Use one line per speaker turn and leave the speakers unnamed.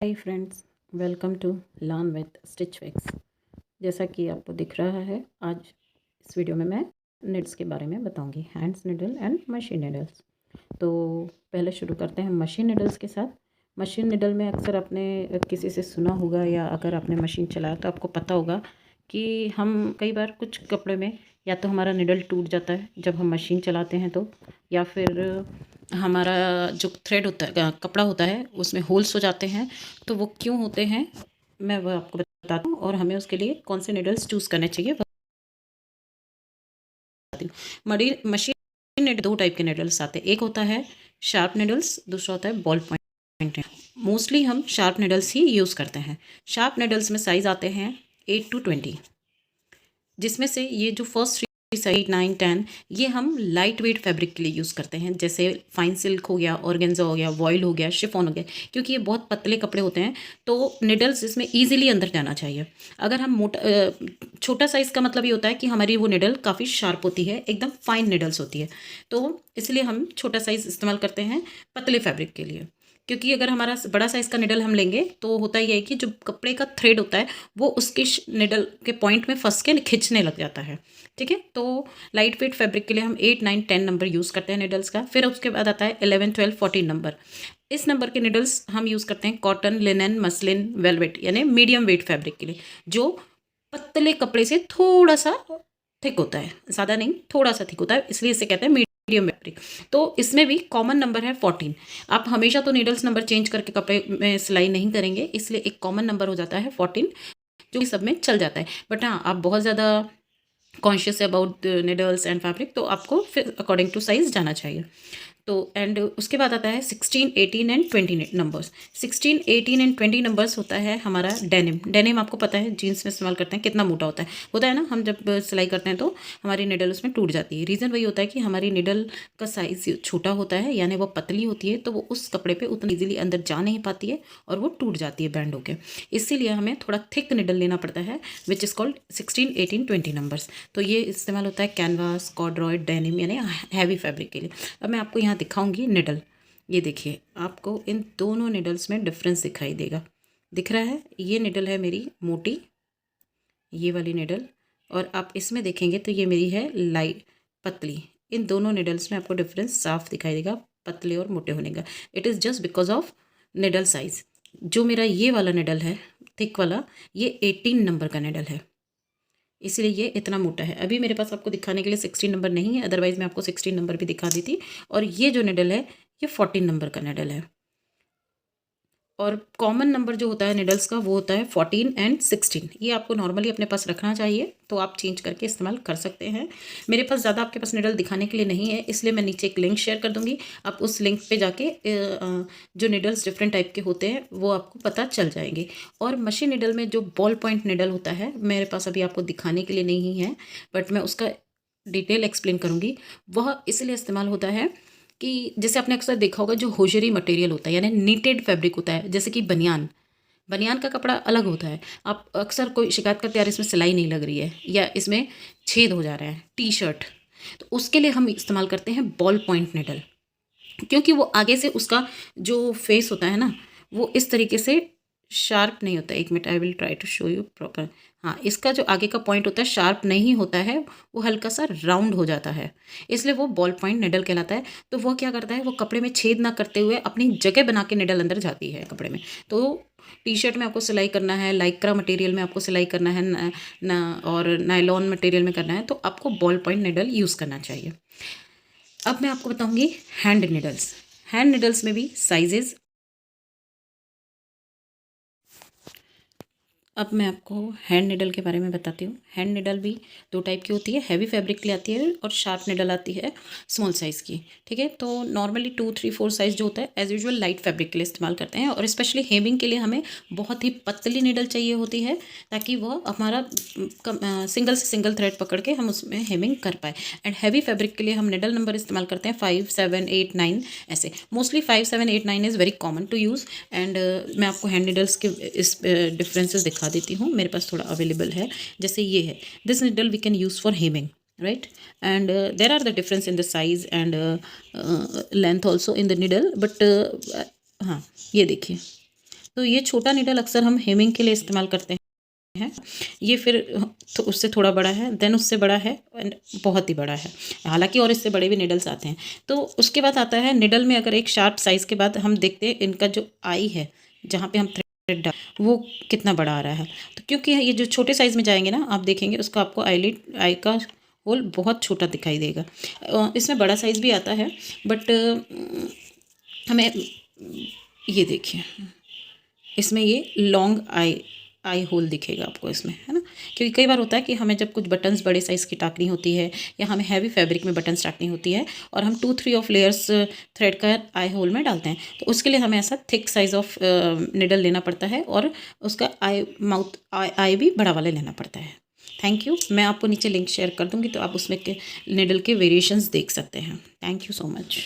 Hi friends, welcome to learn with Stitch Fix. जैसा कि आपको दिख रहा है, आज इस वीडियो में मैं निड्स के बारे में बताऊंगी, hands needle and machine needles. तो पहले शुरू करते हैं मशीन निडल्स के साथ। मशीन निडल में अक्सर आपने किसी से सुना होगा या अगर आपने मशीन चलाया तो आपको पता होगा कि हम कई बार कुछ कपड़े में या तो हमारा निडल टूट जाता है जब हम मशीन चलाते हैं तो, या फिर हमारा जो थ्रेड होता है, कपड़ा होता है, उसमें होल्स हो जाते हैं। तो वो क्यों होते हैं मैं वो आपको बताता हूँ, और हमें उसके लिए कौन से निडल्स चूज़ करने चाहिए बताती हूँ। मशीन निडल दो टाइप के निडल्स आते हैं, एक होता है शार्प निडल्स, दूसरा होता है बॉल पॉइंट। मोस्टली हम शार्प निडल्स ही यूज़ करते हैं। शार्प निडल्स में साइज़ आते हैं 8 to 20, जिसमें से ये जो फर्स्ट 3, 8, 9, 10 ये हम लाइट वेट फैब्रिक के लिए यूज़ करते हैं, जैसे फाइन सिल्क हो गया, ऑर्गेन्जा हो गया, वॉयल हो गया, शिफॉन हो गया। क्योंकि ये बहुत पतले कपड़े होते हैं तो निडल्स इसमें ईजिली अंदर जाना चाहिए। अगर हम छोटा साइज़ का मतलब ये होता है कि हमारी वो निडल काफ़ी शार्प होती है, एकदम फाइन निडल्स होती है, तो इसलिए हम छोटा साइज़ इस्तेमाल करते हैं पतले फैब्रिक के लिए। क्योंकि अगर हमारा बड़ा साइज़ का निडल हम लेंगे तो होता ही है कि जो कपड़े का थ्रेड होता है वो उसके निडल के पॉइंट में फंस के खिंचने लग जाता है। ठीक है, तो लाइट वेट फैब्रिक के लिए हम 8, 9, 10 नंबर यूज़ करते हैं निडल्स का। फिर उसके बाद आता है 11, 12, 14 नंबर। इस नंबर के निडल्स हम यूज़ करते हैं कॉटन, लिनन, मसलिन, वेलवेट यानी मीडियम वेट फैब्रिक के लिए, जो पतले कपड़े से थोड़ा सा थिक होता है, ज़्यादा नहीं, थोड़ा सा थिक होता है, इसलिए इसे कहते हैं मीडियम फैब्रिक। तो इसमें भी कॉमन नंबर है 14। आप हमेशा तो नीडल्स नंबर चेंज करके कपड़े में सिलाई नहीं करेंगे, इसलिए एक कॉमन नंबर हो जाता है 14, जो सब में चल जाता है। बट हाँ, आप बहुत ज़्यादा conscious about needles and fabric तो आपको फिर अकॉर्डिंग टू साइज़ जाना चाहिए। तो एंड उसके बाद आता है 16, 18 एंड 20 नंबर्स। 16, 18 एंड 20 नंबर्स होता है हमारा डेनिम। डेनिम आपको पता है जीन्स में इस्तेमाल करते हैं, कितना मोटा होता है ना। हम जब सिलाई करते हैं तो हमारी निडल उसमें टूट जाती है। रीज़न वही होता है कि हमारी निडल का साइज़ छोटा होता है, यानी वो पतली होती है, तो वो उस कपड़े पे उतनी ईजिली अंदर जा नहीं पाती है और वो टूट जाती है बैंड होकर। इसीलिए हमें थोड़ा थिक निडल लेना पड़ता है, विच इज़ कॉल्ड 16, 18, 20 नंबर्स। तो ये इस्तेमाल होता है कैनवास, कॉर्डरॉय, डेनिम यानी हैवी फैब्रिक के लिए। अब मैं आपको यहाँ दिखाऊंगी निडल। ये देखिए, आपको इन दोनों निडल्स में डिफरेंस दिखाई देगा, दिख रहा है। ये निडल है मेरी मोटी, ये वाली निडल, और आप इसमें देखेंगे तो ये मेरी है लाइट, पतली। इन दोनों निडल्स में आपको डिफरेंस साफ दिखाई देगा पतले और मोटे होने का। It is just because of needle size. जो मेरा ये वाला निडल है, थिक वाला, ये 18 नंबर का निडल है, इसलिए ये इतना मोटा है। अभी मेरे पास आपको दिखाने के लिए 16 नंबर नहीं है, अदरवाइज मैं आपको 16 नंबर भी दिखा दी थी। और ये जो निडल है ये 14 नंबर का निडल है। और कॉमन नंबर जो होता है निडल्स का वो होता है 14 एंड 16। ये आपको नॉर्मली अपने पास रखना चाहिए, तो आप चेंज करके इस्तेमाल कर सकते हैं। मेरे पास ज़्यादा आपके पास निडल दिखाने के लिए नहीं है, इसलिए मैं नीचे एक लिंक शेयर कर दूंगी। आप उस लिंक पे जाके जो निडल्स डिफरेंट टाइप के होते हैं वो आपको पता चल जाएंगे। और मशीन निडल में जो बॉल पॉइंट निडल होता है, मेरे पास अभी आपको दिखाने के लिए नहीं है, बट मैं उसका डिटेल एक्सप्लेन करूँगी। वह इसलिए इस्तेमाल होता है कि जैसे आपने अक्सर देखा होगा, जो होजरी मटेरियल होता है यानी नीटेड फैब्रिक होता है, जैसे कि बनियान, बनियान का कपड़ा अलग होता है। आप अक्सर कोई शिकायत करते हैं, यार इसमें सिलाई नहीं लग रही है या इसमें छेद हो जा रहा है, टी शर्ट, तो उसके लिए हम इस्तेमाल करते हैं बॉल पॉइंट निडल। क्योंकि वो आगे से उसका जो फेस होता है ना, वो इस तरीके से शार्प नहीं होता है। एक minute, I will try to show you proper. हाँ, इसका जो आगे का पॉइंट होता है शार्प नहीं होता है, वो हल्का सा राउंड हो जाता है, इसलिए वो बॉल पॉइंट निडल कहलाता है। तो वो क्या करता है, वो कपड़े में छेद ना करते हुए अपनी जगह बना के निडल अंदर जाती है कपड़े में। तो टी शर्ट में आपको सिलाई करना है, लाइक्रा मटेरियल में आपको सिलाई करना है और नायलॉन मटेरियल में करना है, तो आपको बॉल पॉइंट निडल यूज़ करना चाहिए। अब मैं आपको बताऊंगी हैंड निडल्स। हैंड निडल्स में भी साइजेस। अब मैं आपको हैंड निडल के बारे में बताती हूँ। हैंड निडल भी दो टाइप की होती है, हैवी फैब्रिक के लिए आती है और शार्प निडल आती है स्मॉल साइज़ की। ठीक है, तो नॉर्मली 2, 3, 4 साइज़ जो होता है एज यूजुअल लाइट फैब्रिक के लिए इस्तेमाल करते हैं, और स्पेशली हेमिंग के लिए हमें बहुत ही पतली निडल चाहिए होती है, ताकि वह हमारा सिंगल से सिंगल थ्रेड पकड़ के हम उसमें हेमिंग कर पाए। एंड हैवी फैब्रिक के लिए हम निडल नंबर इस्तेमाल करते हैं 5, 7, 8, 9 ऐसे। Mostly 5, 7, 8, 9 is very common to use. And मैं आपको हैंड निडल्स के इस डिफरेंसेस दिखा देती हूँ, मेरे पास थोड़ा अवेलेबल है। जैसे ये है, this needle we can use for hemming, right? And there are the difference in the size and length also in the needle, but हाँ, ये देखिए, तो ये छोटा नीडल अक्सर हम हेमिंग के लिए इस्तेमाल करते हैं। ये फिर तो उससे थोड़ा बड़ा है, देन उससे बड़ा है एंड बहुत ही बड़ा है। हालांकि और इससे बड़े भी निडल्स आते हैं। तो उसके बाद आता है निडल में, अगर एक शार्प साइज़ के बाद हम देखते हैं इनका जो आई है, जहाँ पे हम थ्रेड डाल वो कितना बड़ा आ रहा है। तो क्योंकि ये जो छोटे साइज़ में जाएंगे ना, आप देखेंगे उसका आपको आई का होल बहुत छोटा दिखाई देगा। इसमें बड़ा साइज़ भी आता है, बट हमें ये देखिए, इसमें ये लॉन्ग आई होल दिखेगा आपको इसमें, है ना। क्योंकि कई बार होता है कि हमें जब कुछ बटन्स बड़े साइज़ की टाकनी होती है, या हमें हैवी फैब्रिक में बटन्स टाकनी होती है, और हम 2-3 ऑफ लेयर्स थ्रेड का आई होल में डालते हैं, तो उसके लिए हमें ऐसा थिक साइज़ ऑफ निडल लेना पड़ता है, और उसका आई भी बड़ा वाला लेना पड़ता है। Thank you. मैं आपको नीचे लिंक शेयर कर दूँगी, तो आप उसमें के निडल के वेरिएशंस देख सकते हैं। Thank you so much.